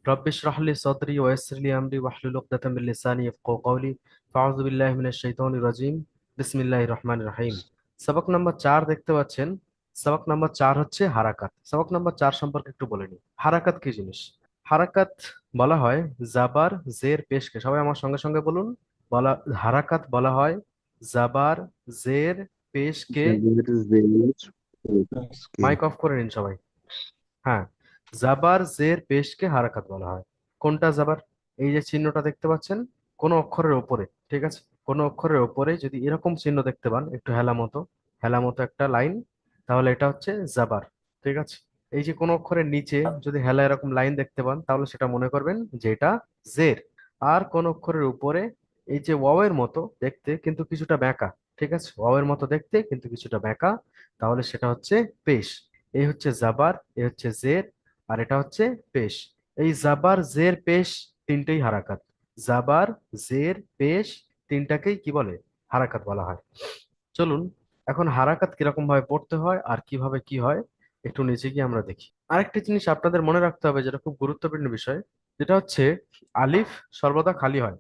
رب اشرح لي صدري ويسر لي أمري واحلل عقدة من لساني يفقهوا قولي فأعوذ بالله من الشيطان الرجيم بسم الله الرحمن الرحيم। সবক নাম্বার 4 দেখতে পাচ্ছেন। সবক নাম্বার 4 হচ্ছে হারাকাত। সবক নাম্বার 4 সম্পর্কে একটু বলে নিই। হারাকাত কি জিনিস? হারাকাত বলা হয় জাবার জের পেশকে। সবাই আমার সঙ্গে সঙ্গে বলুন। বলা হারাকাত বলা হয় জাবার জের পেশকে। জের জের পেশকে মাইক অফ করে নিন সবাই। হ্যাঁ, জাবার জের পেশকে হারাকাত বলা হয়। কোনটা জাবার? এই যে চিহ্নটা দেখতে পাচ্ছেন কোন অক্ষরের ওপরে, ঠিক আছে? কোন অক্ষরের ওপরে যদি এরকম চিহ্ন দেখতে পান, একটু হেলা মতো একটা লাইন, তাহলে এটা হচ্ছে জাবার, ঠিক আছে? এই যে কোন অক্ষরের নিচে যদি হেলা এরকম লাইন দেখতে পান, তাহলে সেটা মনে করবেন যে এটা জের। আর কোন অক্ষরের উপরে এই যে ওয়াও এর মতো দেখতে কিন্তু কিছুটা বাঁকা, ঠিক আছে? ওয়াও এর মতো দেখতে কিন্তু কিছুটা বাঁকা, তাহলে সেটা হচ্ছে পেশ। এই হচ্ছে জাবার, এই হচ্ছে জের, আর এটা হচ্ছে পেশ। এই জাবার জের পেশ তিনটেই হারাকাত। জাবার জের পেশ তিনটাকেই কি বলে? হারাকাত বলা হয়। চলুন, এখন হারাকাত কিরকম ভাবে পড়তে হয় আর কিভাবে কি হয় একটু নিচে গিয়ে আমরা দেখি। আরেকটি জিনিস আপনাদের মনে রাখতে হবে, যেটা খুব গুরুত্বপূর্ণ বিষয়, যেটা হচ্ছে আলিফ সর্বদা খালি হয়।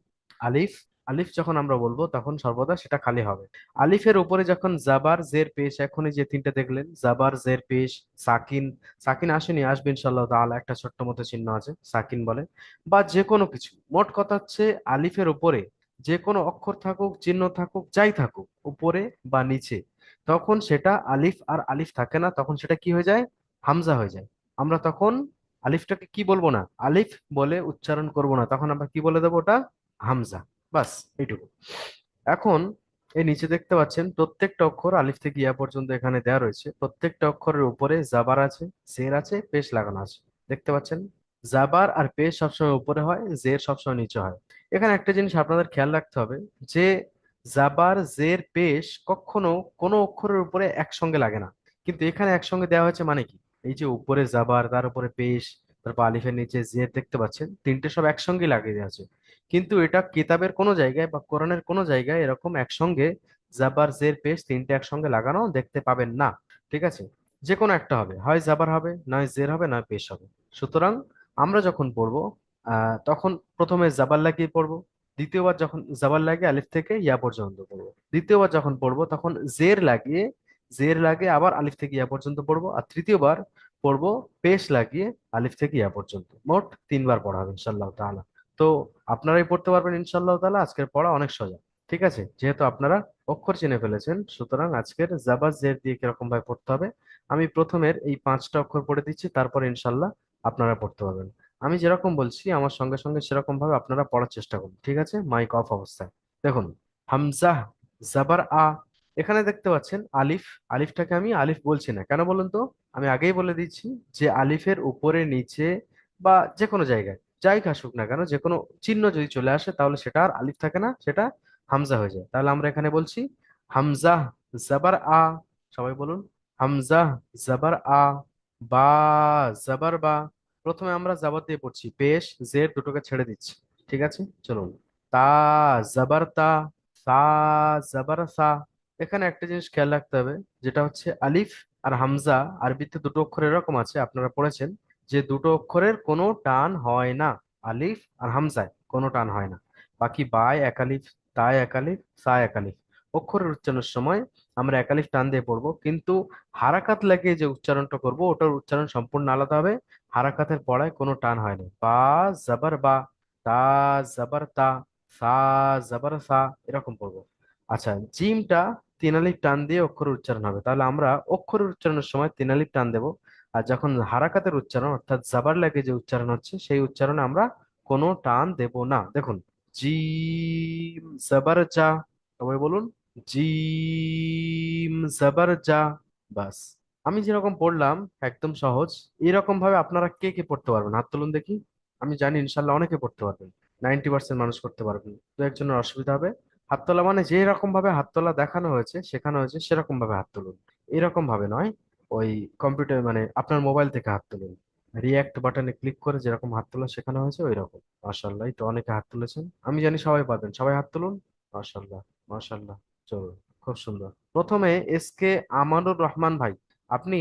আলিফ আলিফ যখন আমরা বলবো তখন সর্বদা সেটা খালি হবে। আলিফের উপরে যখন জাবার জের পেশ, এখনই যে তিনটা দেখলেন জাবার জের পেশ, সাকিন, সাকিন আসেনি, আসবে ইনশাল্লাহ তাআলা, একটা ছোট্ট মতো চিহ্ন আছে সাকিন বলে, বা যে কোনো কিছু, মোট কথা হচ্ছে আলিফের উপরে যে কোনো অক্ষর থাকুক, চিহ্ন থাকুক, যাই থাকুক, উপরে বা নিচে, তখন সেটা আলিফ আর আলিফ থাকে না, তখন সেটা কি হয়ে যায়? হামজা হয়ে যায়। আমরা তখন আলিফটাকে কি বলবো না, আলিফ বলে উচ্চারণ করব না, তখন আমরা কি বলে দেবো? ওটা হামজা। বাস, এইটুকু। এখন এই নিচে দেখতে পাচ্ছেন প্রত্যেকটা অক্ষর আলিফ থেকে ইয়া পর্যন্ত এখানে দেওয়া রয়েছে। প্রত্যেকটা অক্ষরের উপরে জাবার আছে, জের আছে, পেশ লাগানো আছে। দেখতে পাচ্ছেন জাবার আর পেশ সবসময় উপরে হয়, জের সবসময় নিচে হয়। এখানে একটা জিনিস আপনাদের খেয়াল রাখতে হবে যে জাবার জের পেশ কখনো কোনো অক্ষরের উপরে একসঙ্গে লাগে না, কিন্তু এখানে একসঙ্গে দেওয়া হয়েছে মানে কি? এই যে উপরে জাবার, তার উপরে পেশ, তারপর আলিফের নিচে জের, দেখতে পাচ্ছেন তিনটে সব একসঙ্গে লাগিয়ে দেওয়া আছে। কিন্তু এটা কিতাবের কোনো জায়গায় বা কোরআনের কোনো জায়গায় এরকম একসঙ্গে জাবার জের পেশ তিনটে একসঙ্গে লাগানো দেখতে পাবেন না, ঠিক আছে? যে কোনো একটা হবে, হয় জাবার হবে, নয় জের হবে, নয় পেশ হবে। সুতরাং আমরা যখন পড়বো তখন প্রথমে জাবার লাগিয়ে পড়বো, দ্বিতীয়বার যখন জাবার লাগিয়ে আলিফ থেকে ইয়া পর্যন্ত পড়বো, দ্বিতীয়বার যখন পড়বো তখন জের লাগিয়ে আবার আলিফ থেকে ইয়া পর্যন্ত পড়বো, আর তৃতীয়বার পড়বো পেশ লাগিয়ে আলিফ থেকে ইয়া পর্যন্ত। মোট 3 বার পড়া হবে ইনশাল্লাহ তাআলা। তো আপনারাই পড়তে পারবেন ইনশাআল্লাহ তাআলা। আজকের পড়া অনেক সোজা, ঠিক আছে? যেহেতু আপনারা অক্ষর চিনে ফেলেছেন, সুতরাং আজকের জাবা জের দিয়ে কিরকম ভাবে পড়তে হবে আমি প্রথমের এই 5টা অক্ষর পড়ে দিচ্ছি, তারপর ইনশাআল্লাহ আপনারা পড়তে পারবেন। আমি যেরকম বলছি আমার সঙ্গে সঙ্গে সেরকম ভাবে আপনারা পড়ার চেষ্টা করুন, ঠিক আছে? মাইক অফ অবস্থায়। দেখুন, হামজা, জাবার আ। এখানে দেখতে পাচ্ছেন আলিফ। আলিফটাকে আমি আলিফ বলছি না, কেন বলুন তো? আমি আগেই বলে দিচ্ছি যে আলিফের উপরে নিচে বা যে কোনো জায়গায় যাই আসুক না কেন, যে কোনো চিহ্ন যদি চলে আসে তাহলে সেটা আর আলিফ থাকে না, সেটা হামজা হয়ে যায়। তাহলে আমরা এখানে বলছি হামজা জাবার আ। সবাই বলুন হামজা জাবার আ। বা জাবার বা। প্রথমে আমরা জাবার দিয়ে পড়ছি, পেশ জের দুটোকে ছেড়ে দিচ্ছি, ঠিক আছে? চলুন, তা জাবার তা, সা জাবার সা। এখানে একটা জিনিস খেয়াল রাখতে হবে, যেটা হচ্ছে আলিফ আর হামজা আরবিতে দুটো অক্ষর এরকম আছে, আপনারা পড়েছেন যে দুটো অক্ষরের কোনো টান হয় না। আলিফ আর হামজায় কোনো টান হয় না। বাকি বায় এক আলিফ, তায় এক আলিফ, সা এক আলিফ, অক্ষরের উচ্চারণের সময় আমরা এক আলিফ টান দিয়ে পড়বো, কিন্তু হারাকাত লাগিয়ে যে উচ্চারণটা করব ওটার উচ্চারণ সম্পূর্ণ আলাদা হবে। হারাকাতের পড়ায় কোনো টান হয় না। বা জাবার বা, তা জাবার তা, সা জাবার সা, এরকম পড়বো। আচ্ছা, জিমটা 3 আলিফ টান দিয়ে অক্ষরের উচ্চারণ হবে, তাহলে আমরা অক্ষরের উচ্চারণের সময় 3 আলিফ টান দেবো। আর যখন হারাকাতের উচ্চারণ অর্থাৎ জাবার লাগে যে উচ্চারণ হচ্ছে সেই উচ্চারণে আমরা কোনো টান দেব না। দেখুন, জিম জাবার জা। সবাই বলুন জিম জাবার জা। বাস, আমি যেরকম পড়লাম একদম সহজ, এরকম ভাবে আপনারা কে কে পড়তে পারবেন? হাত তুলুন দেখি। আমি জানি ইনশাল্লাহ অনেকে পড়তে পারবেন, 90% মানুষ করতে পারবেন, দু একজনের অসুবিধা হবে। হাত তোলা মানে যে রকম ভাবে হাত তোলা দেখানো হয়েছে শেখানো হয়েছে সেরকম ভাবে হাত তুলুন, এরকম ভাবে নয়। ওই কম্পিউটার মানে আপনার মোবাইল থেকে হাত তুলুন, রিয়াক্ট বাটনে ক্লিক করে যেরকম হাত তোলা শেখানো হয়েছে ওই রকম। মাশাল্লাহ, তো অনেকে হাত তুলেছেন, আমি জানি সবাই পারবেন, সবাই হাত তুলুন। মাশাল্লাহ, মাশাল্লাহ। চলুন, খুব সুন্দর। প্রথমে এস কে আমানুর রহমান ভাই, আপনি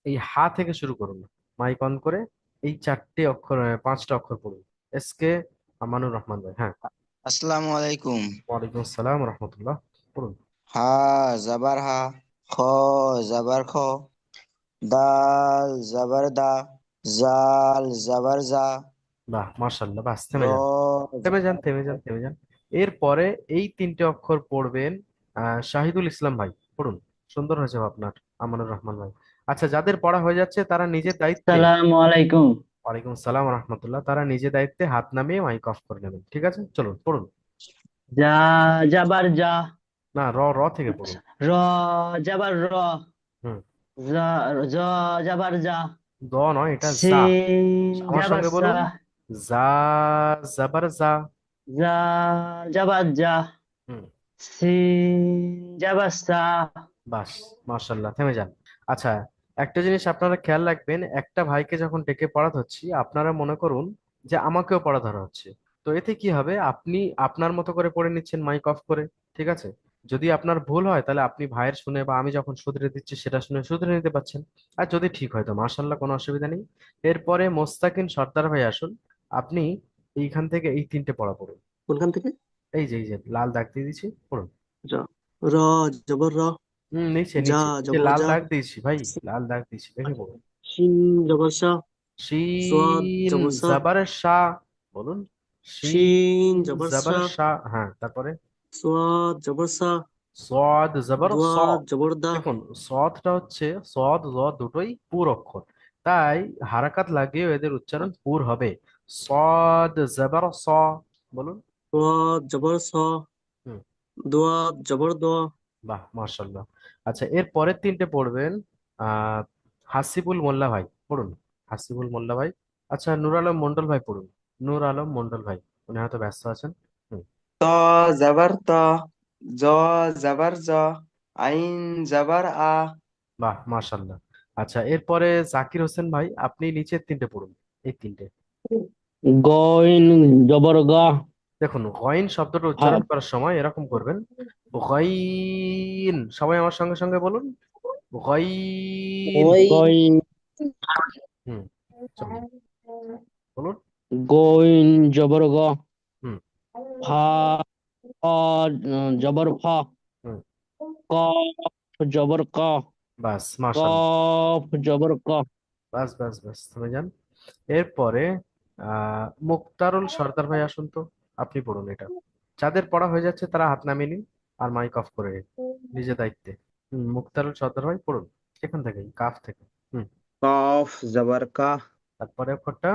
এই হা থেকে শুরু করুন, মাইক অন করে। এই চারটে অক্ষর, পাঁচটা অক্ষর পড়ুন। এস কে আমানুর রহমান ভাই, হ্যাঁ। আসসালামু আলাইকুম। ওয়ালাইকুম আসসালাম রহমতুল্লাহ, পড়ুন। হা জাবার হা, খ জাবার খ, দাল জাবার দা, জাল জাবার জা, বাহ মাশাল্লাহ, বাস র থেমে যান, থেমে যান, জাবার থেমে যান, থেমে যান। এরপরে এই তিনটে অক্ষর পড়বেন শাহিদুল ইসলাম ভাই, পড়ুন। সুন্দর হয়েছে আপনার, আমানুর রহমান ভাই। আচ্ছা, যাদের পড়া হয়ে যাচ্ছে তারা নিজের দায়িত্বে, আসসালামু আলাইকুম। ওয়ালাইকুম সালাম রহমতুল্লাহ, তারা নিজের দায়িত্বে হাত নামিয়ে মাইক অফ করে নেবেন, ঠিক আছে? চলুন পড়ুন। যা যাবার যা, না, র, র থেকে পড়ুন। র যাবার র, হুম। যা জ যাবার যা, দ নয়, এটা যা। সিন আমার যাবার সঙ্গে সা, বলুন। যা, জাবার যা। যা যাবার যা, হুম। সিন যাবার সা। বাস, মার্শাল্লাহ, থেমে যান। আচ্ছা, একটা জিনিস আপনারা খেয়াল রাখবেন, একটা ভাইকে যখন ডেকে পড়াতে হচ্ছি, আপনারা মনে করুন যে আমাকেও পড়া ধরা হচ্ছে। তো এতে কি হবে, আপনি আপনার মতো করে পড়ে নিচ্ছেন মাইক অফ করে, ঠিক আছে? যদি আপনার ভুল হয় তাহলে আপনি ভাইয়ের শুনে বা আমি যখন শুধরে দিচ্ছি সেটা শুনে শুধরে নিতে পারছেন। আর যদি ঠিক হয় তো মার্শাল্লাহ, কোনো অসুবিধা নেই। এরপরে মোস্তাকিন সর্দার ভাই আসুন। আপনি এইখান থেকে এই তিনটে পড়া পড়ুন। কোনখান থেকে? এই যে লাল দাগ দিয়ে দিচ্ছি, পড়ুন। র, র জবর র, নিচে যা নিচে, এই যে জবর লাল যা, দাগ দিয়েছি ভাই, লাল দাগ দিয়েছি, দেখে পড়ুন। শিন জবর শা, সোয়াদ শিন জবর সা, জাবার শাহ, বলুন। শিন শিন জবর জাবার শা, শাহ, হ্যাঁ, তারপরে সোয়াদ জবর সা, সদ জবর স। দোয়াদ জবর দা। দেখুন, সদটা হচ্ছে, সদ জ দুটোই পুর অক্ষর, তাই হারাকাত লাগিয়ে এদের উচ্চারণ পুর হবে। সদ জবর স, বলুন। সোয়াদ জবর স, হুম। দোয়াদ জবর দ। বাহ মাশাল্লাহ। আচ্ছা, এর পরের তিনটে পড়বেন আহ হাসিবুল মোল্লা ভাই, পড়ুন। হাসিবুল মোল্লা ভাই। আচ্ছা, নূর আলম মন্ডল ভাই পড়ুন। নূর আলম মন্ডল ভাই, উনি হয়তো ব্যস্ত আছেন। হুম। ত জাবার ত, জ জাবার জ, আইন জাবার আ। বাহ মাশাল্লাহ। আচ্ছা, এরপরে জাকির হোসেন ভাই, আপনি নিচের তিনটে পড়ুন, এই তিনটে। গইন জবর গা, দেখুন, গইন শব্দটা হা উচ্চারণ করার সময় এরকম করবেন, গইন, সবাই আমার সঙ্গে সঙ্গে বলুন, গইন। গইন, হুম। চলুন, বলুন। গইন জবর গ, হুম। ফা ফ জবর ফা, হুম। কফ জবর ক, বাস মাশাল্লাহ। কফ জবর ক। বাস বাস বাস, থেমে যান। এরপরে মুক্তারুল সর্দার ভাই আসুন তো, আপনি পড়ুন এটা। যাদের পড়া হয়ে যাচ্ছে তারা হাত নামিয়ে নিন আর মাইক অফ করে নিন, নিজের দায়িত্বে। মুক্তারুল সর্দার ভাই পড়ুন, এখান থেকে, কাফ থেকে। হুম। কফ জাবার কা, তারপরে অক্ষরটা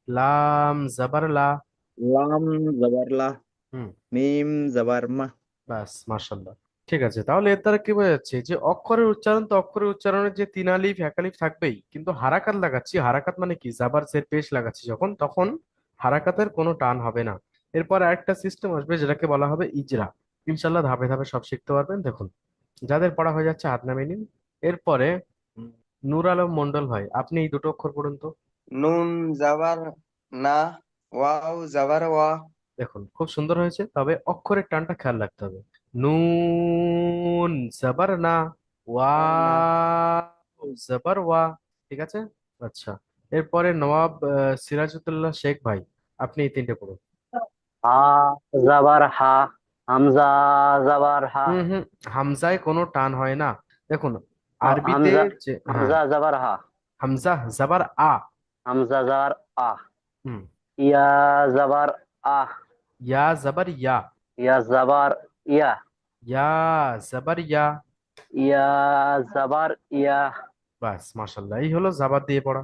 লাম জাবার লা। লাম জাবার লা, হুম। মিম জাবার মা। বাস মাশাল্লাহ। ঠিক আছে, তাহলে এর দ্বারা কি বোঝা যাচ্ছে যে অক্ষরের উচ্চারণ তো অক্ষরের উচ্চারণের যে তিন আলিফ এক আলিফ থাকবেই, কিন্তু হারাকাত লাগাচ্ছি, হারাকাত মানে কি, জাবার জের পেশ লাগাচ্ছি যখন, তখন হারাকাতের কোনো টান হবে না। এরপর আরেকটা সিস্টেম আসবে যেটাকে বলা হবে ইজরা। ইনশাল্লাহ ধাপে ধাপে সব শিখতে পারবেন, দেখুন। যাদের পড়া হয়ে যাচ্ছে হাত নামিয়ে নিন। এরপরে উম, নূর আলম মন্ডল ভাই, আপনি এই দুটো অক্ষর পড়ুন তো। নুন জাবার না, ওয়াও জাবার ওয়া। দেখুন, খুব সুন্দর হয়েছে, তবে অক্ষরের টানটা খেয়াল রাখতে হবে। নুন জবর না, আর না, ওয়া জবর ওয়া, ঠিক আছে? আচ্ছা, এরপরে নওয়াব সিরাজউদ্দৌলা শেখ ভাই, আপনি এই তিনটে পড়ুন। হা যাবার হা, হামজা যাবার হা, হুম হুম, হামজায় কোনো টান হয় না। দেখুন, আরবিতে হামজা যে, হ্যাঁ, হামজা যাবার হা, হামজা জবর আ। হামজা যাবার আ, হুম। ইয়া যাবার আহ, ইয়া জবর ইয়া। ইয়া যাবার ইয়া, ইয়া জবর ইয়া। ইয়া যাবার ইয়া। বাস মাশাল্লাহ, এই হলো জাবার দিয়ে পড়া।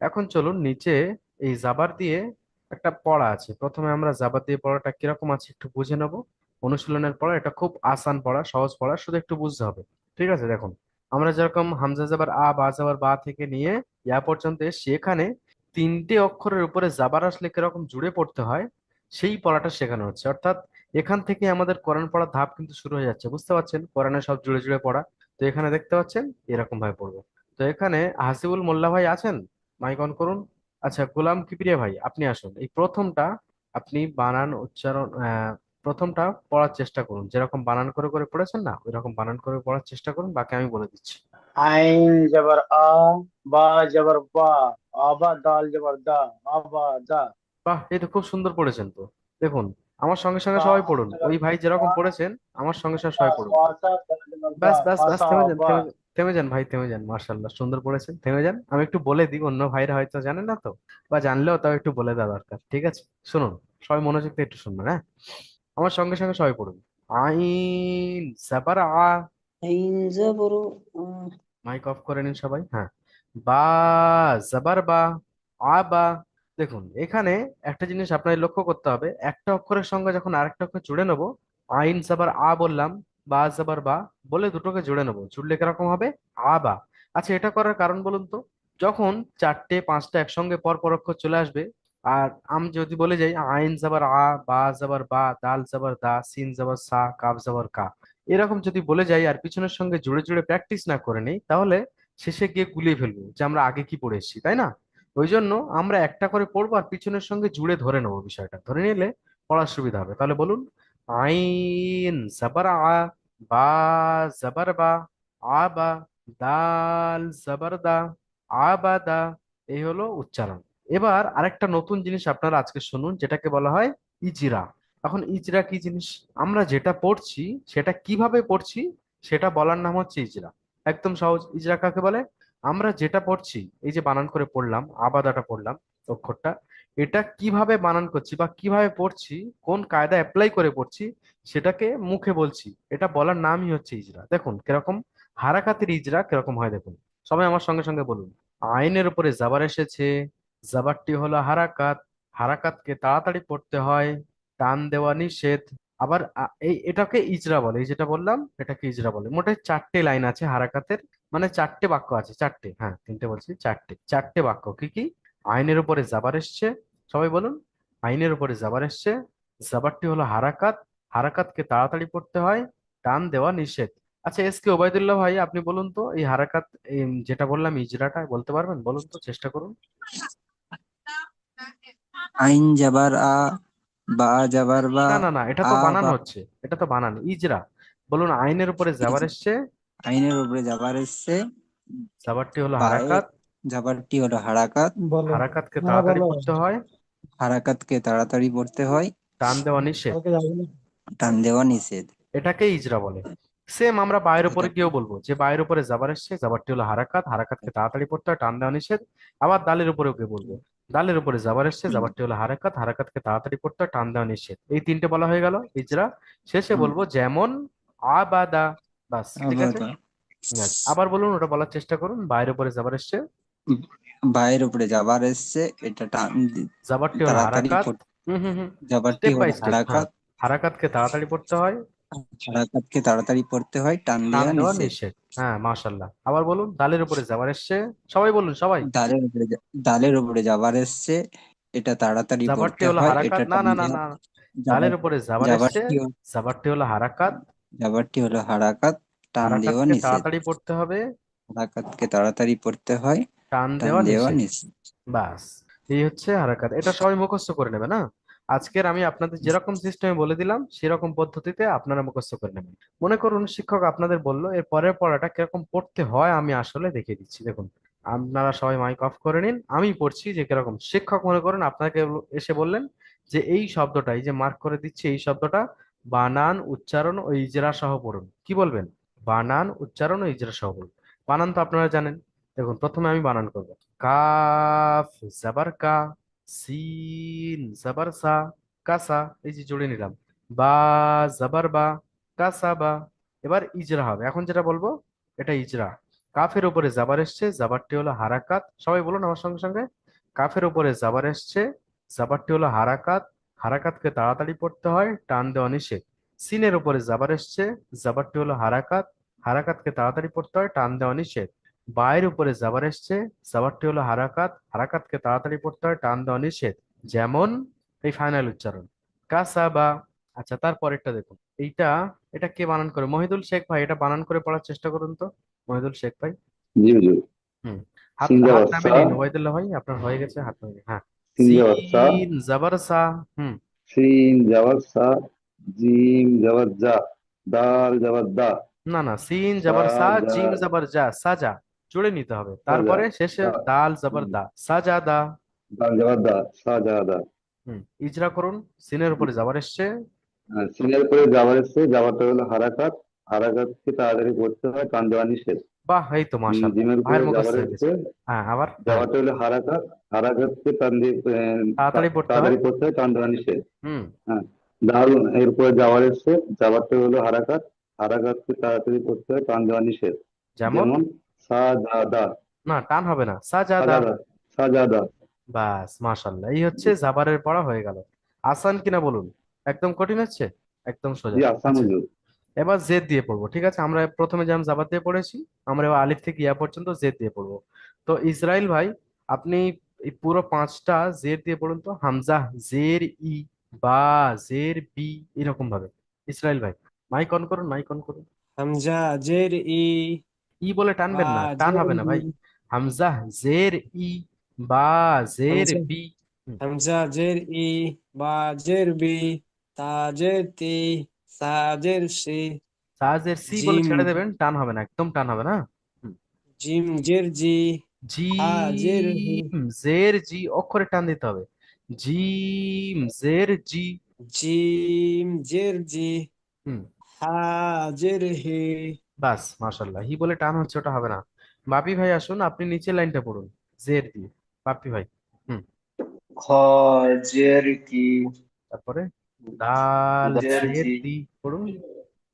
এখন চলুন নিচে, এই জাবার দিয়ে একটা পড়া আছে, প্রথমে আমরা জাবার দিয়ে পড়াটা কিরকম আছে একটু বুঝে নেব। অনুশীলনের পড়া, এটা খুব আসান পড়া, সহজ পড়া, শুধু একটু বুঝতে হবে। ঠিক আছে, দেখুন, আমরা যেরকম হামজা জাবার আ, বা জাবার বা থেকে নিয়ে ইয়া পর্যন্ত এসে এখানে তিনটে অক্ষরের উপরে জাবার আসলে কিরকম জুড়ে পড়তে হয়, সেই পড়াটা শেখানো হচ্ছে। অর্থাৎ এখান থেকে আমাদের কোরআন পড়ার ধাপ কিন্তু শুরু হয়ে যাচ্ছে, বুঝতে পারছেন? কোরআনে সব জুড়ে জুড়ে পড়া। তো এখানে দেখতে পাচ্ছেন এরকম ভাবে পড়বো। তো এখানে হাসিবুল মোল্লা ভাই আছেন, মাইক অন করুন। আচ্ছা, গোলাম কিবরিয়া ভাই, আপনি আসুন। এই প্রথমটা আপনি বানান উচ্চারণ, প্রথমটা পড়ার চেষ্টা করুন, যেরকম বানান করে করে পড়েছেন না, ওই রকম বানান করে পড়ার চেষ্টা করুন, বাকি আমি বলে দিচ্ছি। আইন জবর আ, বা জবর বা, আবা দাল জবর দা, আবা দা। বাহ, এই তো খুব সুন্দর পড়েছেন তো। দেখুন, আমার সঙ্গে সঙ্গে কা সবাই পড়ুন, জবর ওই ভাই যেরকম কা, পড়েছেন আমার সঙ্গে সঙ্গে কা সবাই পড়ুন। ওয়াসা দাল জবর দা, ব্যাস ব্যাস ব্যাস, কাসা থেমে যান বা। থেমে যান থেমে যান ভাই, থেমে যান। মার্শাল্লাহ, সুন্দর পড়েছেন, থেমে যান। আমি একটু বলে দিই, অন্য ভাইরা হয়তো জানেন না তো, বা জানলেও তাও একটু বলে দেওয়া দরকার, ঠিক আছে? শুনুন, সবাই মনোযোগ দিয়ে একটু শুনবেন, হ্যাঁ? আমার সঙ্গে সঙ্গে সবাই পড়ুন। আইন জাবার আ। আইন জবর আ, মাইক অফ করে নিন সবাই, হ্যাঁ। বা জাবার বা, আ বা। দেখুন, এখানে একটা জিনিস আপনাদের লক্ষ্য করতে হবে, একটা অক্ষরের সঙ্গে যখন আরেকটা অক্ষর জুড়ে নেবো, আইন জাবার আ বললাম, বা জাবার বা বলে দুটোকে জুড়ে নেবো, জুড়লে কিরকম হবে? আ বা। আচ্ছা, এটা করার কারণ বলুন তো। যখন চারটে পাঁচটা একসঙ্গে পর পর অক্ষর চলে আসবে, আর আমি যদি বলে যাই আইন জাবার আ, বা জাবার বা, দাল জাবার দা, সিন জাবার সা, কাফ জাবার কা, এরকম যদি বলে যাই আর পিছনের সঙ্গে জুড়ে জুড়ে প্র্যাকটিস না করে নেই, তাহলে শেষে গিয়ে গুলিয়ে ফেলবো যে আমরা আগে কি পড়ে এসেছি, তাই না? ওই জন্য আমরা একটা করে পড়বো আর পিছনের সঙ্গে জুড়ে ধরে নেবো, বিষয়টা ধরে নিলে পড়ার সুবিধা হবে। তাহলে বলুন, আইন জাবার আ, বা জাবার বা, আ বা, দাল জাবার দা, আ বা দা। এই হলো উচ্চারণ। এবার আরেকটা নতুন জিনিস আপনারা আজকে শুনুন, যেটাকে বলা হয় ইজরা। এখন ইজরা কি জিনিস? আমরা যেটা পড়ছি সেটা কিভাবে পড়ছি সেটা বলার নাম হচ্ছে ইজরা। একদম সহজ। ইজরা কাকে বলে? আমরা যেটা পড়ছি, এই যে বানান করে পড়লাম, আবাদাটা পড়লাম, অক্ষরটা, এটা কিভাবে বানান করছি বা কিভাবে পড়ছি, কোন কায়দা অ্যাপ্লাই করে পড়ছি, সেটাকে মুখে বলছি, এটা বলার নামই হচ্ছে ইজরা। দেখুন কিরকম হারাকাতের ইজরা কিরকম হয়, দেখুন। সবাই আমার সঙ্গে সঙ্গে বলুন। আইনের উপরে জাবার এসেছে, জাবারটি হলো হারাকাত, হারাকাতকে তাড়াতাড়ি পড়তে হয়, টান দেওয়া নিষেধ। আবার এই এটাকে ইজরা বলে, এই যেটা বললাম এটাকে ইজরা বলে। মোটে চারটে লাইন আছে হারাকাতের, মানে চারটে বাক্য আছে, চারটে, হ্যাঁ তিনটে বলছি, চারটে চারটে বাক্য। কি কি? আইনের উপরে জাবার এসছে, সবাই বলুন। আইনের উপরে জাবার এসছে, জাবারটি হলো হারাকাত, হারাকাতকে তাড়াতাড়ি পড়তে হয়, টান দেওয়া নিষেধ। আচ্ছা, এস কে ওবায়দুল্লাহ ভাই, আপনি বলুন তো এই হারাকাত, এই যেটা বললাম ইজরাটা বলতে পারবেন? বলুন তো, চেষ্টা করুন। আইন জবর আ, বা জবর বা, না না না, এটা আ তো বানান বা। হচ্ছে, এটা তো বানান। ইজরা বলুন। আইনের উপরে জাবার ইজ- এসছে, আইনের উপরে জবর এসছে, জাবারটি হলো বায়ে হারাকাত, জবরটি হলো হারাকাত, বলো, হারাকাতকে হ্যাঁ তাড়াতাড়ি বলো। পড়তে হয়, হারাকাতকে তাড়াতাড়ি পড়তে হয়, টান দেওয়া নিষেধ। কালকে যাবে না? টান দেওয়া নিষেধ। এটাকে ইজরা বলে। সেম আমরা বায়ের উপরে এটা গিয়েও বলবো যে বায়ের উপরে জাবার এসছে, জাবারটি হলো হারাকাত, হারাকাতকে তাড়াতাড়ি পড়তে হয়, টান দেওয়া নিষেধ। আবার দালের উপরেও গিয়ে বলবো, দালের উপরে জাবার এসছে, হুম, জাবারটি হলো হারাকাত, হারাকাতকে তাড়াতাড়ি পড়তে হয়, টান দেওয়া নিষেধ। এই তিনটে বলা হয়ে গেল ইজরা। শেষে হুম, বলবো যেমন আবাদা। বাস, ঠিক আছে। আবাদা। আচ্ছা, আবার বলুন, ওটা বলার চেষ্টা করুন। বায়ের উপরে জাবার এসছে, বায়ের উপরে জবর এসছে, এটা জাবারটি হলো তাড়াতাড়ি হারাকাত। হুম হুম হুম। জবরটি স্টেপ বাই হলো স্টেপ, হ্যাঁ। হারাকাত, হারাকাতকে তাড়াতাড়ি পড়তে হয়, হারাকাতকে তাড়াতাড়ি পড়তে হয়, টান টান দেওয়া দেওয়া নিষেধ। নিষেধ। হ্যাঁ, মাশাল্লাহ। আবার বলুন, দালের উপরে জাবার এসছে, সবাই বলুন, সবাই। দালের উপরে জবর এসছে, এটা তাড়াতাড়ি জাবারটি পড়তে হলো হয়, এটা হারাকাত, না টান না না দেওয়া। না না। দালের জবর উপরে জাবার এসছে, জবরটি জাবারটি হলো হারাকাত, জবরটি হলো হারাকাত, টান দেওয়া হারাকাতকে নিষেধ। তাড়াতাড়ি পড়তে হবে, হারাকাতকে তাড়াতাড়ি পড়তে হয়, টান টান দেওয়া দেওয়া নিষেধ। নিষেধ। বাস, এই হচ্ছে হারাকাত। এটা সবাই মুখস্থ করে নেবে না? আজকের আমি আপনাদের যেরকম সিস্টেমে বলে দিলাম সেরকম পদ্ধতিতে আপনারা মুখস্থ করে নেবেন। মনে করুন শিক্ষক আপনাদের বললো এর পরের পড়াটা কিরকম পড়তে হয়, আমি আসলে দেখিয়ে দিচ্ছি। দেখুন, আপনারা সবাই মাইক অফ করে নিন, আমি পড়ছি যে কিরকম। শিক্ষক মনে করুন আপনাকে এসে বললেন যে এই শব্দটা, এই যে মার্ক করে দিচ্ছি, এই শব্দটা বানান, উচ্চারণ ও ইজরা সহ পড়ুন। কি বলবেন? বানান, উচ্চারণ ও ইজরা সহ বলুন। বানান তো আপনারা জানেন। দেখুন, প্রথমে আমি বানান করবো। কাফ জাবার কা, সিন জাবার সা, কাসা, এই যে জুড়ে নিলাম। বা জাবার বা, কাসা বা। এবার ইজরা হবে, এখন যেটা বলবো এটা ইজরা। কাফের উপরে জাবার এসছে, জাবারটি হলো হারাকাত, সবাই বলুন আমার সঙ্গে সঙ্গে। কাফের উপরে জাবার এসছে, জাবারটি হলো হারাকাত, হারাকাতকে তাড়াতাড়ি পড়তে হয়, টান দেওয়া নিষেধ। সিনের উপরে জাবার এসছে, জাবারটি হলো হারাকাত, হারাকাতকে তাড়াতাড়ি পড়তে হয়, টান দেওয়া নিষেধ। বায়ের উপরে জাবার এসছে, জাবারটি হলো হারাকাত, হারাকাতকে তাড়াতাড়ি পড়তে হয়, টান দেওয়া নিষেধ। যেমন, এই ফাইনাল উচ্চারণ কাসাবা। আচ্ছা, তারপরেরটা দেখুন। এইটা, এটা কে বানান করে? মহিদুল শেখ ভাই, এটা বানান করে পড়ার চেষ্টা করুন তো, মহিদুল শেখ ভাই। জি হুজুর। হুম। হাত সিন হাত জাবার নামে সা, নিন ওবায়দুল্লাহ ভাই, আপনার হয়ে গেছে, হাত নামিয়ে নিন। হ্যাঁ। সিন জাবার সা, সিন জাবার সা। হুম। সিন জাবার সা, জিম জাবার জা, দাল জাবার দা, না না, সিন জবর সা, জিম জবর যা, সাজা, জুড়ে নিতে হবে, তারপরে শেষে দাল জবর দা, সাজাদা। দাল জবর দা, সাজাদা। ইজরা করুন। সিনের উপরে জবর এসছে। সিনের পরে জাবার এসছে, জাবারটা হলো হারাকাত। হারাকাতকে তাড়াতাড়ি করতে হয়, টান দেওয়া নিষেধ। বাহ, এই তো মাশাআল্লাহ, জিমের পরে ভাইয়ের মুখস্থ জাবার হয়ে গেছে। এসছে, হ্যাঁ, আবার হ্যাঁ, জাবারটা হলো হারাকাত। হারাকাতকে টান দিয়ে তাড়াতাড়ি পড়তে হয়। তাড়াতাড়ি করতে হয়, টান দেওয়া নিষেধ। হুম। হ্যাঁ, দাল এরপরে জাবার এসছে, জাবারটা হলো হারাকাত। হারাকাতকে তাড়াতাড়ি করতে হয়, টান দেওয়া নিষেধ। যেমন? যেমন সাজাদা। না, টান হবে না, সাজাদা। সাজাদা, সাজাদা। বাস, মাশাআল্লাহ, এই হচ্ছে জাবারের পড়া হয়ে গেল। আসান কিনা বলুন? একদম কঠিন হচ্ছে? একদম সোজা। জি, আসান আচ্ছা, হুজুর। এবার জেড দিয়ে পড়বো, ঠিক আছে? আমরা প্রথমে যেমন জাবার দিয়ে পড়েছি, আমরা এবার আলিফ থেকে ইয়া পর্যন্ত জেড দিয়ে পড়বো। তো ইসরাইল ভাই, আপনি এই পুরো পাঁচটা জেড দিয়ে পড়ুন তো। হামজা, জের ই, বা, জের বি, এরকম ভাবে। ইসরাইল ভাই, মাইক অন করুন, মাইক অন করুন। হামজা জের ই, ই বলে বা টানবেন না, টান জের হবে না ই, ভাই। হামজা, জের ই, বা, জের হামজা বি। হুম, হামজা জের ই, বা জের বি, তা জের তি, সা জের সি, সাজের সি বলে জিম ছেড়ে দেবেন, টান হবে না, একদম টান হবে না। হুম। জিম জের জি, হা জের হি, জিম, জের জি, অক্ষরে টান দিতে হবে। জিম, জের জি। জিম জের জি, হুম। হা জের হি, বাস, মাশাল্লাহ, হি বলে টান হচ্ছে, ওটা হবে না। বাপি ভাই আসুন, আপনি নিচের লাইনটা পড়ুন, জের দিয়ে। বাপি ভাই। হুম। খ জের কি, তারপরে দাল জের জের জি, দি পড়ুন।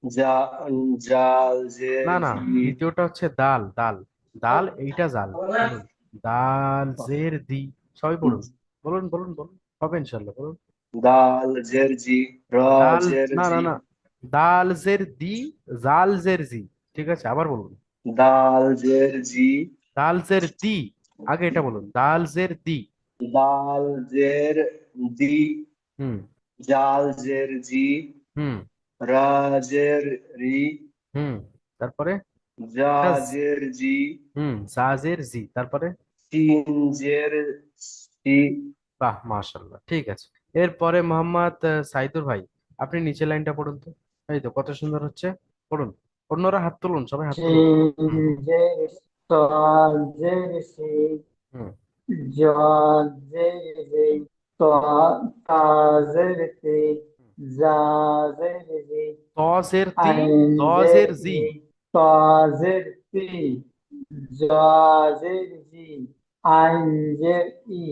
জা জাল জের না না, জি, দ্বিতীয়টা হচ্ছে দাল, দাল, দাল, এইটা জাল। বলুন, দাল জের দি। সবাই পড়ুন, বলুন বলুন বলুন, হবে ইনশাল্লাহ, বলুন। দাল জের জি, র দাল, জের না না জি, না, দাল জের দি, জাল জের জি। ঠিক আছে, আবার বলুন। দাল জের জি, দাল জের দি, আগে এটা বলুন, দাল জের দি। দাল জের দি, হুম। জাল জের জি, হুম। রা জের রি, হুম। তারপরে জা এটা জের জি, জাজের জি, তারপরে? সিন জের সি, বাহ, মাশাল্লাহ, ঠিক আছে। এরপরে মোহাম্মদ সাইদুর ভাই, আপনি নিচের লাইনটা পড়ুন তো। এই তো, কত সুন্দর হচ্ছে। পড়ুন। অন্যরা হাত তুলুন, সবাই হাত তুলুন। হুম। সিন জের সা জের সি, হুম। জা জের জি, তা তা জের সি, জা জের জি, তজের তি, আইন জের জজের জি। ই, তা জের সি, জা জের জি, আইন জের ই,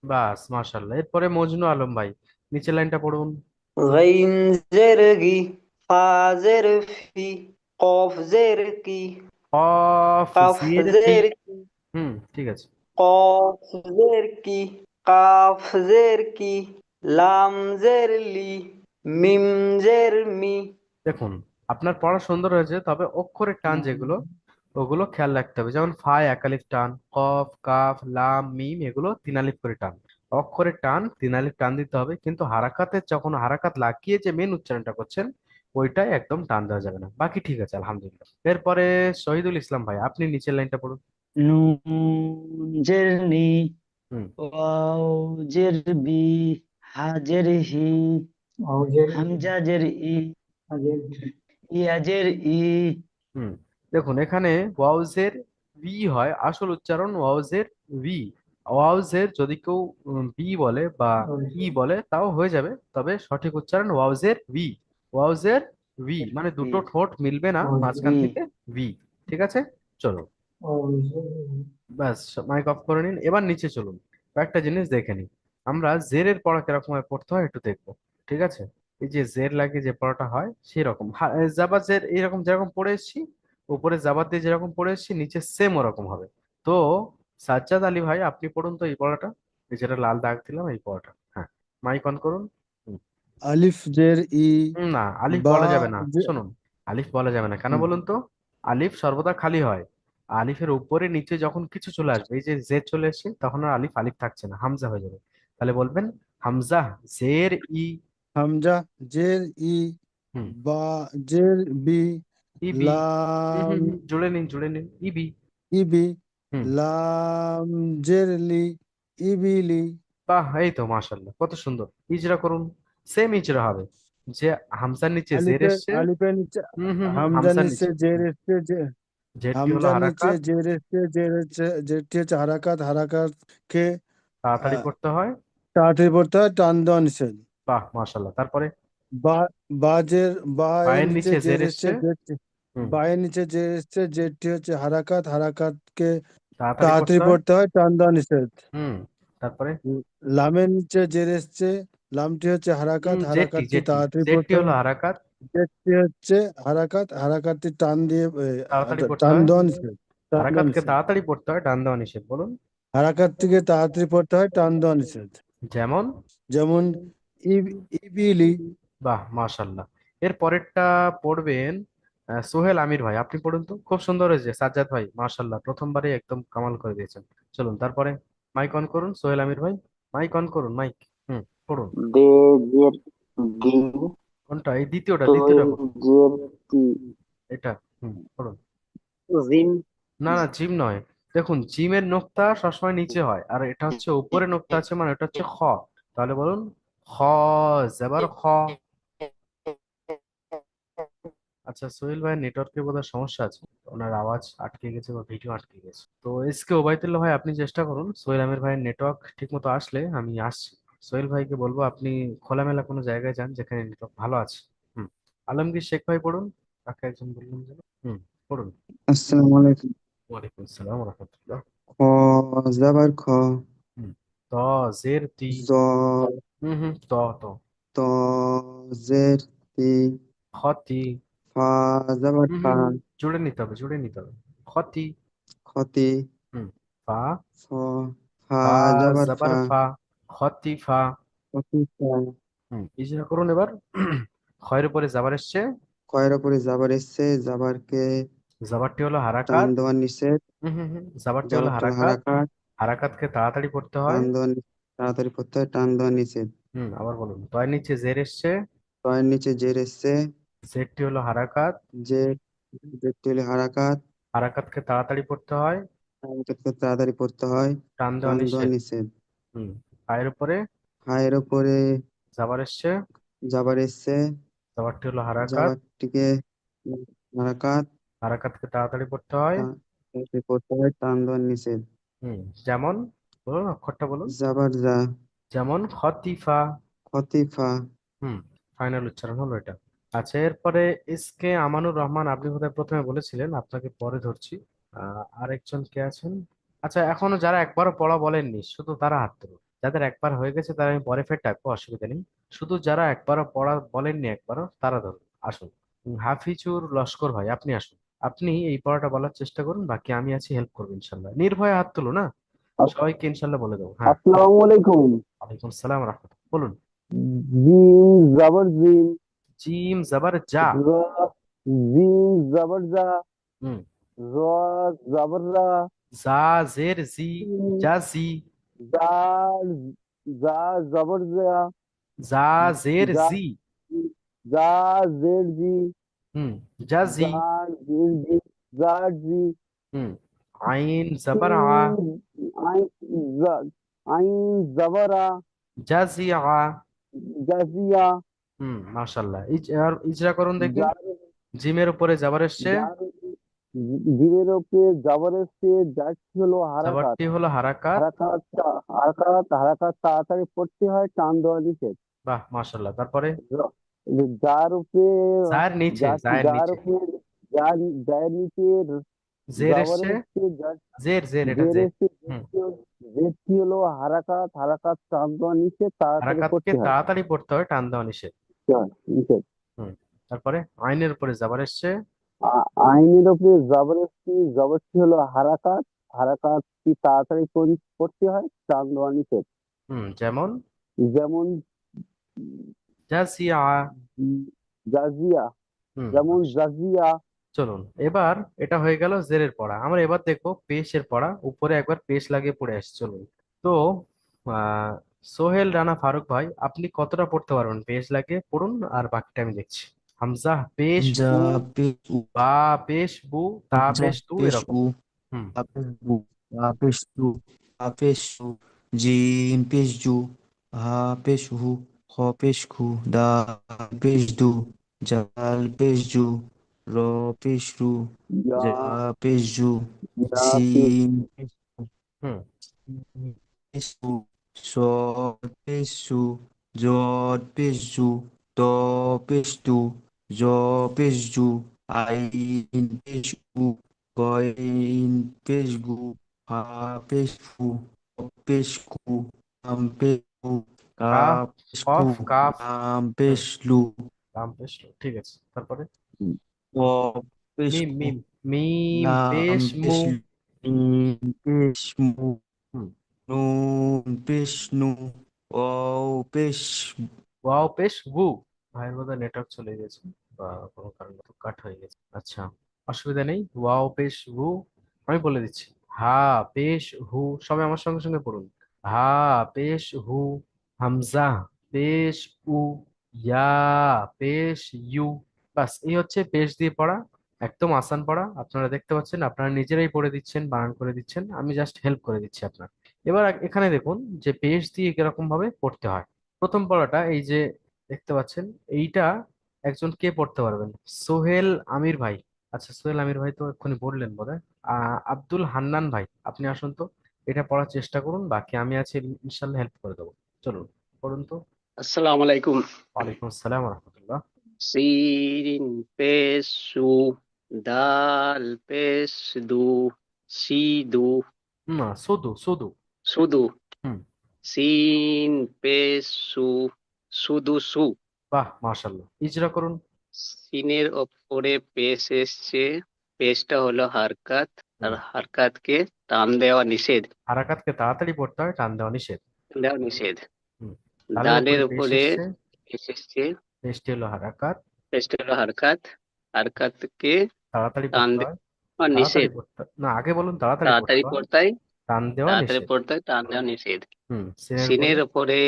বাস, মাশাল্লাহ, এরপরে মজনু আলম ভাই, নিচের লাইনটা পড়ুন। غين زرقي فا زرفي قاف زرقي অফ قاف জের তি। زرقي ঠিক আছে। قاف زرقي قاف زرقي لام زرلي মিম জেরমি। দেখুন, আপনার পড়া সুন্দর হয়েছে, তবে অক্ষরের টান যেগুলো, ওগুলো খেয়াল রাখতে হবে। যেমন ফা এক আলিফ টান, কফ, কাফ, লাম, মিম, এগুলো তিন আলিফ করে টান। অক্ষরের টান তিন আলিফ টান দিতে হবে, কিন্তু হারাকাতের যখন হারাকাত লাগিয়ে যে মেন উচ্চারণটা করছেন, ওইটাই একদম টান দেওয়া যাবে না। বাকি ঠিক আছে, আলহামদুলিল্লাহ। এরপরে শহীদুল ইসলাম ভাই, আপনি নিচের লাইনটা পড়ুন। নুন জের নি, হুম। ওয়াও জের বি, হা জের হি, হামজা জের ই, ইয়া জের ই। হুম। দেখুন, এখানে ওয়াউজের ভি হয়, আসল উচ্চারণ ওয়াউজের ভি। ওয়াউজের যদি কেউ বি বলে বা ই বলে, তাও হয়ে যাবে, তবে সঠিক উচ্চারণ ওয়াউজের ভি। ওয়াউজের ভি মানে বি, দুটো ঠোঁট মিলবে না, মাঝখান বি। থেকে ভি। ঠিক আছে, চলো। ব্যাস, মাইক অফ করে নিন, এবার নিচে চলুন। কয়েকটা জিনিস দেখে নিন। আমরা জেরের পড়া কিরকম ভাবে পড়তে হয় একটু দেখবো। ঠিক আছে, এই যে জের লাগিয়ে যে পড়াটা হয় সেই রকম জাবা জের এইরকম যেরকম পড়ে এসেছি, উপরে জাবার দিয়ে যেরকম পড়ে এসেছি, নিচে সেম ওরকম হবে। তো সাজ্জাদ আলী ভাই, আপনি পড়ুন তো এই পড়াটা, এই যেটা লাল দাগ দিলাম, এই পড়াটা। হ্যাঁ, মাইক অন করুন। হুম। আলিফ জের ই, না, আলিফ বা বলা যাবে না, জে- শুনুন। আলিফ বলা যাবে না, কেন হুম, বলুন তো? আলিফ সর্বদা খালি হয়। আলিফের উপরে নিচে যখন কিছু চলে আসবে, এই যে জেড চলে এসেছে, তখন আর আলিফ আলিফ থাকছে না, হামজা হয়ে যাবে। তাহলে বলবেন হামজা জের ই। হামজা জের ই, হুম। বা জের বি, ইবি। লাম জুড়ে নিন, জুড়ে নিন, ইবি। ইবি, হুম। লাম জের লি, ইবিলি। বাহ, এই তো মাশাল্লাহ, কত সুন্দর। ইজরা করুন, সেম ইজরা হবে। যে হামজার নিচে জের আলিফের এসছে, আলিফের নিচে হামজা হামজার নিচে নিচে, জের এসছে, যে জেরটি হলো হামজার নিচে হারাকাত, জের এসছে, জের হচ্ছে, জেরটি হচ্ছে হারাকাত, হারাকাতকে তাড়াতাড়ি আহ, পড়তে হয়। তাড়াতাড়ি পড়তে হয়, টান দেওয়া নিষেধ। বাহ মাশাল্লাহ। তারপরে বা বাজের বা এর বায়ের নিচে নিচে জের জের এসছে, এসছে। জেরটি হুম। বায়ের নিচে জের এসছে, জেরটি হচ্ছে হারাকাত, হারাকাতকে তাড়াতাড়ি তাড়াতাড়ি পড়তে হয়। পড়তে হয়, টান দেওয়া নিষেধ। হুম। তারপরে লামের নিচে জের এসছে, লামটি হচ্ছে হারাকাত, জেরটি হারাকাতটি জেরটি তাড়াতাড়ি জেরটি পড়তে হলো হয়। হারাকাত, জেরটি হচ্ছে হারাকাত, হারাকাতটি টান দিয়ে তাড়াতাড়ি পড়তে টান হয়। দেওয়া নিষেধ, টান দেওয়া হারাকাতকে নিষেধ। তাড়াতাড়ি পড়তে হয়, টান দেওয়া নিষেধ। বলুন। হারাকাত থেকে তাড়াতাড়ি পড়তে হয়, টান দেওয়া নিষেধ। যেমন। যেমন ইবিলি। বাহ মাশাল্লাহ। এর পরেরটা পড়বেন সোহেল আমির ভাই, আপনি পড়ুন তো, খুব সুন্দর হয়েছে সাজ্জাদ ভাই, মাশাল্লাহ প্রথমবারই একদম কামাল করে দিয়েছেন। চলুন তারপরে মাইক অন করুন সোহেল আমির ভাই, মাইক অন করুন, মাইক। পড়ুন। দে জের দি, কোনটা? এই দ্বিতীয়টা, দ্বিতীয়টা তোয়েল পড়ুন। জের তি, এটা। পড়ুন। জিম না না, জিম নয়। দেখুন, জিমের নোক্তা সবসময় নিচে হয়, আর এটা হচ্ছে উপরে নোক্তা আছে, মানে এটা হচ্ছে খ। তাহলে বলুন, খ জবর খ। আচ্ছা, সোহেল ভাই নেটওয়ার্কের বোধহয় সমস্যা আছে, ওনার আওয়াজ আটকে গেছে বা ভিডিও আটকে গেছে। তো এসকে ওবায়দুল্লাহ ভাই, আপনি চেষ্টা করুন, সোহেল আমির ভাইয়ের নেটওয়ার্ক ঠিক মতো আসলে আমি আসছি। সোহেল ভাইকে বলবো আপনি খোলামেলা কোনো জায়গায় যান যেখানে নেটওয়ার্ক ভালো আছে। হুম। আলমগীর শেখ ভাই পড়ুন, কাকে একজন বললেন যেন। পড়ুন। আসসালামু আলাইকুম। ওয়ালাইকুম আসসালাম রহমতুল্লাহ। খ জাবার খ, হুম। ত জের তি। জ ত ত ত জের তি, খতি। ফা জাবার ফা, জুড়ে নিতে হবে, জুড়ে নিতে হবে। খতি। খতি, হুম। ফা। ফ ফা ফা জাবার জবর ফা, ফা। খতি ফা। খতি ফা। ইজরা করুন এবার। খয়ের উপরে জাবার এসছে, কয়ের উপরে জাবার এসছে, জাবারকে জাবারটি হলো টান হারাকাত। দেওয়ার নিষেধ, জাবারটি হলো জাবারটা হলো হারাকাত, হারাকাত, হারাকাতকে তাড়াতাড়ি পড়তে হয়। টান দেওয়ার তাড়াতাড়ি পড়তে হয়, টান দেওয়ার নিষেধ। আবার বলুন, তয়ের নিচে জের এসছে, কয়ের নিচে জের এসছে, জেরটি হলো হারাকাত, যে জেরটি হলো হারাকাত, হারাকাতকে তাড়াতাড়ি পড়তে হয়, হারাকাতকে তাড়াতাড়ি পড়তে হয়, টান দেওয়া টান দেওয়া নিষেধ। নিষেধ। পায়ের উপরে হায়ের উপরে জাবার এসছে, জাবার এসছে, জাবারটি হলো হারাকাত, জাবারটিকে হারাকাত, হারাকাতকে তাড়াতাড়ি পড়তে হয়। তাড়াতাড়ি পড়তে হয়, টান দেওয়ার নিষেধ। যেমন, বলুন অক্ষরটা বলুন। জাবার যা, যেমন খতিফা। খতিফা। ফাইনাল উচ্চারণ হলো এটা। আচ্ছা, এরপরে এসকে আমানুর রহমান, আপনি বোধহয় প্রথমে বলেছিলেন, আপনাকে পরে ধরছি। আরেকজন কে আছেন? আচ্ছা, এখনো যারা একবারও পড়া বলেননি শুধু তারা হাত তুলুন, যাদের একবার হয়ে গেছে তারা আমি পরে ফের ডাকবো, অসুবিধা নেই। শুধু যারা একবারও পড়া বলেননি একবারও, তারা ধরুন, আসুন। হাফিজুর লস্কর ভাই, আপনি আসুন। আপনি এই পড়াটা বলার চেষ্টা করুন, বাকি আমি আছি, হেল্প করবো ইনশাল্লাহ। নির্ভয়ে হাত তুলো না, সবাইকে ইনশাল্লাহ বলে দেবো। হ্যাঁ। আসসালামু আলাইকুম। ওয়ালাইকুম সালাম রহমতুল্লাহ, বলুন। জিম জবর জিম, জিম জবর যা। র জিম জবর জা, হুম। র জবর রা, জা জের জি, যা জি। জাল জা জবর জা, জা জের জা জি। জা জের জি, হুম। যা জি। জার জের জি, জার জি, হুম। আইন জবর আ। সিন আইন আইন জবর আ, যা জি আ। জাজিয়া, মাশাল্লাহ। আর ইজরা করুন দেখি। জার জিমের উপরে জাবার এসছে, জার জিমের উপরে জবর এসছে, যারটি হলো হারাকাত, জাবারটি হলো হারাকাত। হারাকাত তাড়াতাড়ি পড়তে হয়, টান দেওয়া নিষেধ। বাহ মাশাল্লাহ। তারপরে যার উপরে জায়ের নিচে, জায়ের যার নিচে উপরে যার যার নিচে জের জবর এসছে, এসছে, যার জের জের, এটা জের জের। এসছে, হুম। জেরটি হলো হারাকাত টান দেওয়া নিষেধ, তাড়াতাড়ি হারাকাতকে পড়তে হয়, তাড়াতাড়ি পড়তে হয়, টান দেওয়া নিষেধ। নিষেধ। হুম। তারপরে আইনের উপরে জাবার এসছে, আইনের উপরে জবর এসছে, জবরটি হলো হারাকাতটি তাড়াতাড়ি পড়তে হয়, টান দেওয়া নিষেধ। যেমন যেমন জাসিয়া। জাজিয়া, হুম। যেমন জাজিয়া। চলুন এবার, এটা হয়ে গেল জেরের পড়া, আমরা এবার দেখবো পেশের পড়া, উপরে একবার পেশ লাগিয়ে পড়ে আসছি, চলুন। তো আহ সোহেল রানা ফারুক ভাই, আপনি কতটা পড়তে পারবেন? পেশ লাগিয়ে পড়ুন, আর বাকিটা আমি দেখছি। হামজা পেশ হামজা বু, পেশ উ, বা পেশ বু, তা হামজা পেশ তু, পেশ এরকম। উ, হুম। তা পেশ বু, তা পেশ তু, তা পেশ সু, জিম পেশ জু, হা পেশ হু, পেশ খু, দাল পেশ দু, জাল পেশ জু, র পেশ রু, ইয়া জা পেশ জু, ইয়া পেশ সিন হুম। পেশ সু, সদ পেশ সু, জদ পেশ জু, ত পেশ তু, জ পেশ জু, আইন পেশ উ, গইন পেশ গু, ফা পেশ ফু, ক পেশ কু, আম পেশ কু, কাফ, কাপ পেশ কু, কফ, কাফ। লাম হুম। পেশ লু, লাম পেশ লো। ঠিক আছে, তারপরে ক পেশ মিম, কু, মিম, মিম লাম পেশ পেশ মু। লু, মিম পেশ মু, হুম। নুন পেশ নু, ওয়াও পেশ ওয়াও পেশ বু। ভাইয়ের বোধহয় নেটওয়ার্ক চলে গেছে বা কোনো কারণে কাট হয়ে গেছে। আচ্ছা, অসুবিধা নেই। ওয়াও পেশ বু, আমি বলে দিচ্ছি। হা পেশ হু, সবাই আমার সঙ্গে সঙ্গে পড়ুন। হা পেশ হু, হামজা পেশ উ, ইয়া পেশ ইউ। বাস, এই হচ্ছে পেশ দিয়ে পড়া। একদম আসান পড়া, আপনারা দেখতে পাচ্ছেন, আপনারা নিজেরাই পড়ে দিচ্ছেন, বানান করে দিচ্ছেন, আমি জাস্ট হেল্প করে দিচ্ছি আপনার। এবার এখানে দেখুন যে পেশ দিয়ে কিরকম ভাবে পড়তে হয়। প্রথম পড়াটা এই যে দেখতে পাচ্ছেন, এইটা একজন কে পড়তে পারবেন? সোহেল আমির ভাই। আচ্ছা, সোহেল আমির ভাই তো এক্ষুনি বললেন বোধহয়। আব্দুল হান্নান ভাই, আপনি আসুন তো, এটা পড়ার চেষ্টা করুন, বাকি আমি আছি, ইনশাল্লাহ হেল্প করে দেবো। চলুন, পড়ুন তো। আসসালামু আলাইকুম। ওয়ালাইকুম আসসালাম রহমতুল্লাহ। সিন পেশ সু, দাল পেশ দু, সিদু, না, শুধু শুধু। সুদু, হুম। সিন পেশ সু, সুদু সু। বাহ, মাশাল্লাহ, ইজরা করুন। সিনের ওপরে পেশ এসছে, পেশটা হলো হারকাত, আর হুম। হারকাতকে টান দেওয়া নিষেধ। হারাকাতকে তাড়াতাড়ি পড়তে হয়, টান দেওয়া নিষেধ। দেওয়া নিষেধ। হুম। তালের দালের উপরে পেশ উপরে এসছে, পেশ এসছে, পেশটি হলো হারাকাত, পেশটা হলো হারকাত, হারকাতকে তাড়াতাড়ি টান পড়তে হয়। দেওয়া তাড়াতাড়ি নিষেধ। পড়তে না, আগে বলুন তাড়াতাড়ি তাড়াতাড়ি পড়তে হয়, পড়তে হয়, টান দেওয়া তাড়াতাড়ি নিষেধ। পড়তে হয়, টান দেওয়া নিষেধ। হুম, সিনের উপরে সিনের ওপরে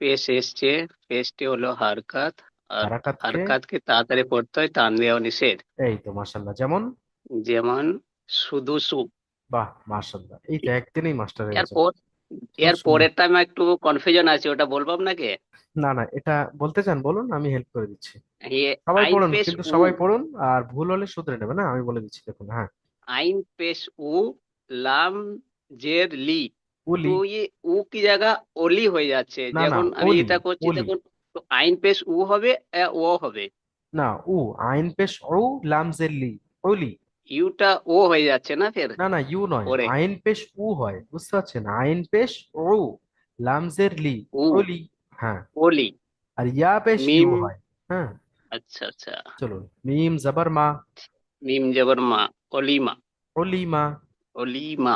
পেশ এসছে, পেশটি হলো হারকাত, আর হারাকাতকে, হারকাতকে তাড়াতাড়ি পড়তে হয়, টান দেওয়া নিষেধ। এই তো মাশাল্লাহ, যেমন। যেমন শুধু সু। বাহ, মাশাল্লাহ, এই তো একদিনেই মাস্টার হয়ে গেছে। এরপর খুব এর সুন্দর। পরেরটা আমার একটু কনফিউশন আছে, ওটা বলবো আপনাকে। না না, এটা বলতে চান বলুন, আমি হেল্প করে দিচ্ছি। ইয়ে, সবাই আইন পড়ুন, পেশ কিন্তু উ, সবাই পড়ুন, আর ভুল হলে শুধরে নেবে না, আমি বলে দিচ্ছি, দেখুন। হ্যাঁ। আইন পেশ উ, লাম জের লি। তো উলি। ये উ কি জায়গা অলি হয়ে যাচ্ছে, না না, যখন আমি ওলি। এটা করছি ওলি। তখন। তো আইন পেশ উ হবে, ও হবে। না, উ। আইন পেশ ও, লামজেল্লি, ওলি। ইউটা ও হয়ে যাচ্ছে না ফের না না, ইউ নয়, পরে। আইন পেশ উ হয়, বুঝতে পারছেন? আইন পেশ ও, লামজের লি, উ, ওলি। হ্যাঁ। ওলি। আর ইয়া পেশ ইউ মিম। হয়। হ্যাঁ। আচ্ছা আচ্ছা। চলুন, মিম জবর মা, মিম জবর মা, অলিমা। অলিমা। অলিমা।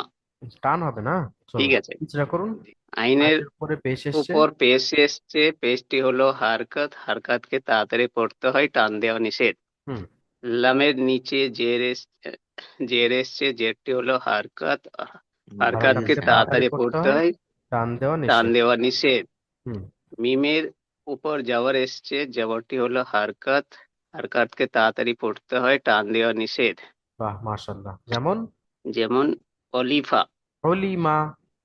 টান হবে না। ঠিক চলুন, আছে। ইজরা করুন। আইনের আইনের উপরে পেশ এসছে। উপর পেশ এসছে, পেশটি হলো হারকাত, হারকাতকে তাড়াতাড়ি পড়তে হয়, টান দেওয়া নিষেধ। হুম। লামের নিচে জের এসছে, জের এসছে, জেরটি হলো হারকাত, হারকাতকে হারাকাতকে তাড়াতাড়ি তাড়াতাড়ি পড়তে পড়তে হয়, হয়, টান দেওয়া টান নিষেধ। দেওয়া নিষেধ। হুম। মিমের উপর জবর এসছে, জবরটি হলো হারকাত, হারকাতকে তাড়াতাড়ি পড়তে হয়, টান দেওয়া নিষেধ। বাহ, মাশাল্লাহ, যেমন যেমন অলিফা, অলিমা।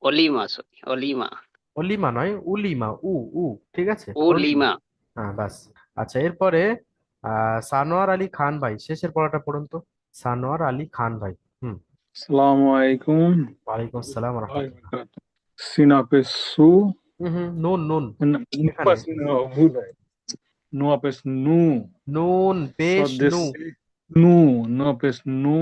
অলিমা, সরি অলিমা, অলিমা নয়, উলিমা, উ। উ, ঠিক আছে, অলিমা। অলিমা। হ্যাঁ, বাস। আচ্ছা, এরপরে সানোয়ার আলী খান ভাই, শেষের পড়াটা পড়ুন তো। সানোয়ার আলী খান ভাই। হুম। আসসালামু আলাইকুম। ওয়ালাইকুম আসসালাম রহমতুল্লাহ। সিনা पे सु, হুম হুম, নুন নুন। এখানে नुপাস ভুল হয়, নুয়া पे নু, নুন পেশ নু। স্বদেশী নু, নুয়া पे নু,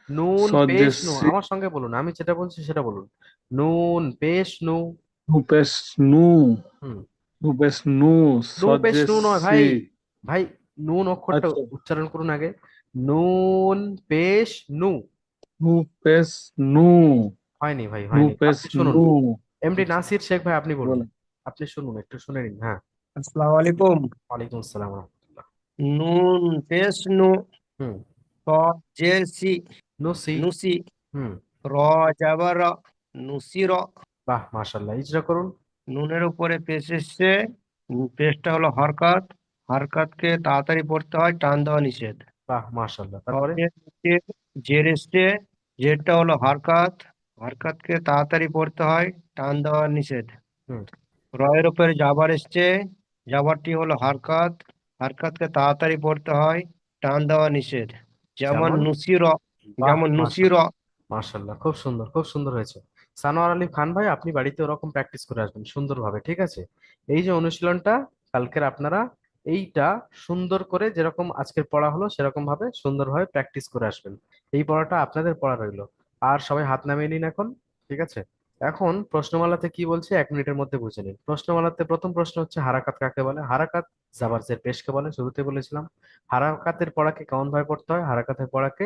নুন পেশ নু, স্বদেশী আমার সঙ্গে বলুন, আমি যেটা বলছি সেটা বলুন। নুন পেশ নু। নু पे নু, হুম। নু पे নু, নু পেশ নু নয় ভাই, স্বদেশী। ভাই, নুন অক্ষরটা আচ্ছা, উচ্চারণ করুন আগে। নুন পেশ নু। নু पे নু, হয়নি ভাই, নু হয়নি, पे আপনি শুনুন। নু। এমডি আচ্ছা, নাসির শেখ ভাই, আপনি বলুন। বলেন। আপনি শুনুন, একটু শুনে নিন। হ্যাঁ। আসসালামু আলাইকুম। ওয়ালাইকুম আসসালাম রহমতুল্লাহ। নুন পেশ নু, হুম। স জের সি, নুসি। নুসি, হুম। র জবর র, নুসির। বাহ, মাশাল্লাহ, ইজরা করুন। নুনের উপরে পেশ এসছে, পেশটা হলো হরকত, হরকতকে তাড়াতাড়ি পড়তে হয়, টান দেওয়া নিষেধ। বাহ, মাশাল্লাহ, তারপরে। রয়ের নিচে জের এসছে, জেরটা হলো হরকত, হরকতকে তাড়াতাড়ি পড়তে হয়, টান দেওয়া নিষেধ। হুম। রয়ের উপরে জাবার এসছে, জবরটি হলো হরকত, হরকতকে তাড়াতাড়ি পড়তে হয়, টান দেওয়া নিষেধ। যেমন যেমন নুসির, বাহ, যেমন নুসির। মাশাল্লাহ, মাশাল্লাহ, খুব সুন্দর, খুব সুন্দর হয়েছে। সানোয়ার আলী খান ভাই, আপনি বাড়িতে ওরকম প্র্যাকটিস করে আসবেন সুন্দরভাবে, ঠিক আছে? এই যে অনুশীলনটা কালকের আপনারা এইটা সুন্দর করে যেরকম আজকের পড়া হলো সেরকম ভাবে সুন্দরভাবে প্র্যাকটিস করে আসবেন। এই পড়াটা আপনাদের পড়া রইলো। আর সবাই হাত নামিয়ে নিন এখন, ঠিক আছে? এখন প্রশ্নমালাতে কি বলছে 1 মিনিটের মধ্যে বুঝে নিন। প্রশ্নমালাতে প্রথম প্রশ্ন হচ্ছে হারাকাত কাকে বলে। হারাকাত জাবার জের পেশকে বলে, শুরুতে বলেছিলাম। হারাকাতের পড়াকে কেমন ভাবে পড়তে হয়? হারাকাতের পড়াকে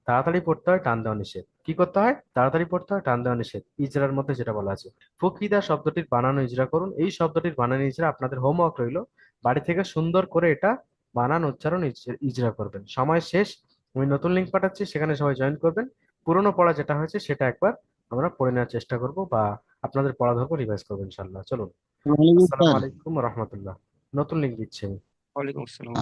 তাড়াতাড়ি পড়তে হয়, টান দেওয়া নিষেধ। কি করতে হয়? তাড়াতাড়ি পড়তে হয়, টান দেওয়া নিষেধ। ইজরার মধ্যে যেটা বলা আছে, ফকিদা শব্দটির বানানো ইজরা করুন। এই শব্দটির বানানো ইজরা আপনাদের হোমওয়ার্ক রইলো, বাড়ি থেকে সুন্দর করে এটা বানান উচ্চারণ ইজরা করবেন। সময় শেষ, আমি নতুন লিঙ্ক পাঠাচ্ছি, সেখানে সবাই জয়েন করবেন। পুরোনো পড়া যেটা হয়েছে সেটা একবার আমরা পড়ে নেওয়ার চেষ্টা করব, বা আপনাদের পড়া ধরবো, রিভাইজ করবো ইনশাল্লাহ। চলুন, ওয়ালাইকুম আসসালামু আসসালাম। আলাইকুম রহমতুল্লাহ। নতুন লিঙ্ক দিচ্ছি আমি। ওয়ালাইকুম আসসালাম।